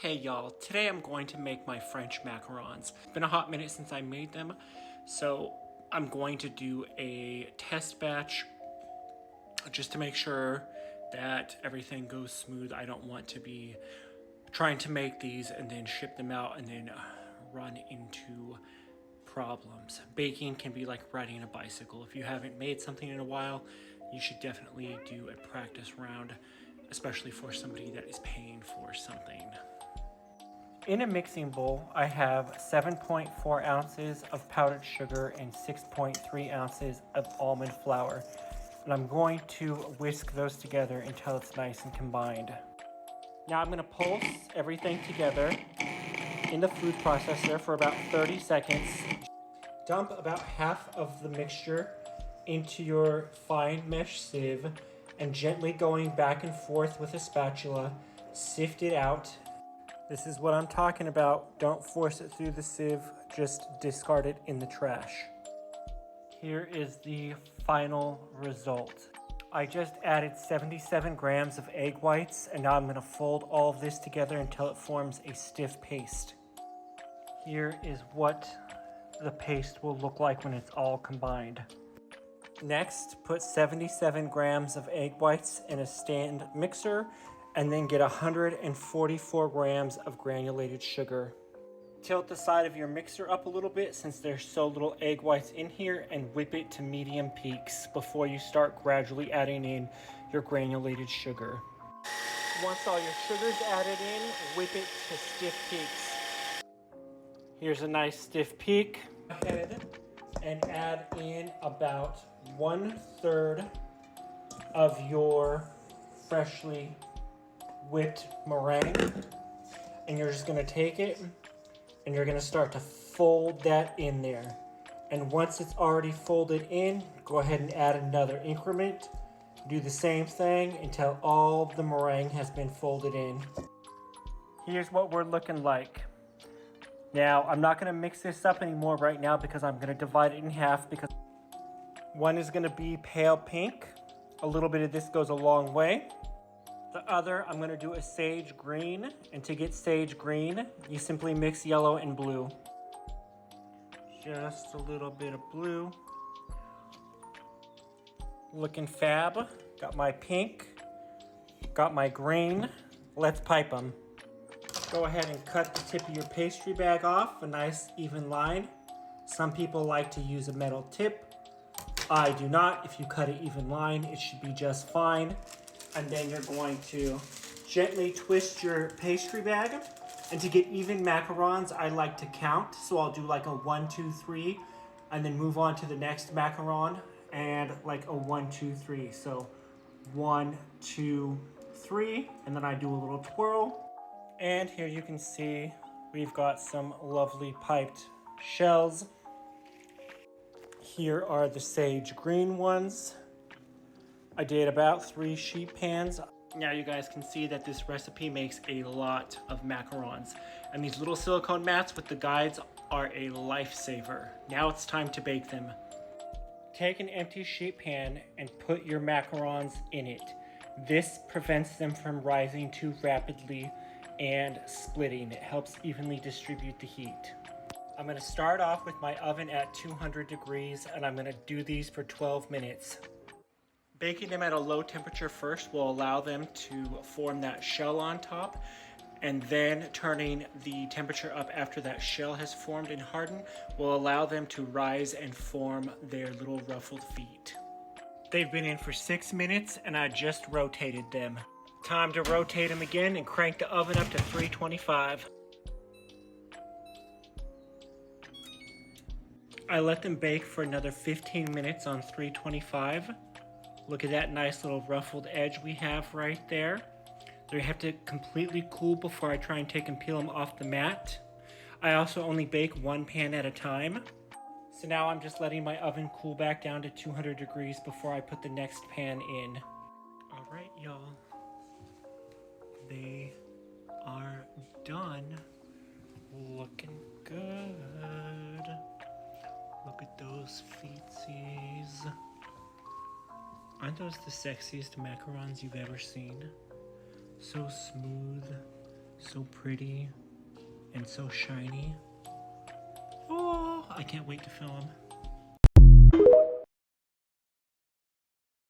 Hey y'all, today I'm going to make my French macarons. It's been a hot minute since I made them, so I'm going to do a test batch just to make sure that everything goes smooth. I don't want to be trying to make these and then ship them out and then run into problems. Baking can be like riding a bicycle. If you haven't made something in a while, you should definitely do a practice round, especially for somebody that is paying for something. In a mixing bowl, I have 7.4 ounces of powdered sugar and 6.3 ounces of almond flour. And I'm going to whisk those together until it's nice and combined. Now I'm going to pulse everything together in the food processor for about 30 seconds. Dump about half of the mixture into your fine mesh sieve and gently going back and forth with a spatula, sift it out. This is what I'm talking about. Don't force it through the sieve, just discard it in the trash. Here is the final result. I just added 77 grams of egg whites, and now I'm going to fold all of this together until it forms a stiff paste. Here is what the paste will look like when it's all combined. Next, put 77 grams of egg whites in a stand mixer and then get 144 grams of granulated sugar. Tilt the side of your mixer up a little bit since there's so little egg whites in here and whip it to medium peaks before you start gradually adding in your granulated sugar. Once all your sugar's added in, whip it to stiff peaks. Here's a nice stiff peak. Go ahead and add in about 1/3 of your freshly whipped meringue, and you're just going to take it and you're going to start to fold that in there. And once it's already folded in, go ahead and add another increment. Do the same thing until all the meringue has been folded in. Here's what we're looking like. Now, I'm not going to mix this up anymore right now because I'm going to divide it in half, because one is going to be pale pink. A little bit of this goes a long way. The other, I'm going to do a sage green, and to get sage green, you simply mix yellow and blue. Just a little bit of blue. Looking fab. Got my pink, got my green. Let's pipe them. Go ahead and cut the tip of your pastry bag off, a nice even line. Some people like to use a metal tip. I do not. If you cut an even line, it should be just fine. And then you're going to gently twist your pastry bag. And to get even macarons, I like to count. So I'll do like a 1, 2, 3, and then move on to the next macaron and like a 1, 2, 3. So 1, 2, 3, and then I do a little twirl. And here you can see we've got some lovely piped shells. Here are the sage green ones. I did about 3 sheet pans. Now you guys can see that this recipe makes a lot of macarons. And these little silicone mats with the guides are a lifesaver. Now it's time to bake them. Take an empty sheet pan and put your macarons in it. This prevents them from rising too rapidly and splitting. It helps evenly distribute the heat. I'm going to start off with my oven at 200 degrees, and I'm going to do these for 12 minutes. Baking them at a low temperature first will allow them to form that shell on top, and then turning the temperature up after that shell has formed and hardened will allow them to rise and form their little ruffled feet. They've been in for 6 minutes, and I just rotated them. Time to rotate them again and crank the oven up to 325. I let them bake for another 15 minutes on 325. Look at that nice little ruffled edge we have right there. They have to completely cool before I try and take and peel them off the mat. I also only bake 1 pan at a time. So now I'm just letting my oven cool back down to 200 degrees before I put the next pan in. All right, y'all. They are done. Looking good. Look at those feetsies. Aren't those the sexiest macarons you've ever seen? So smooth, So pretty and so shiny. Oh, I can't wait to film.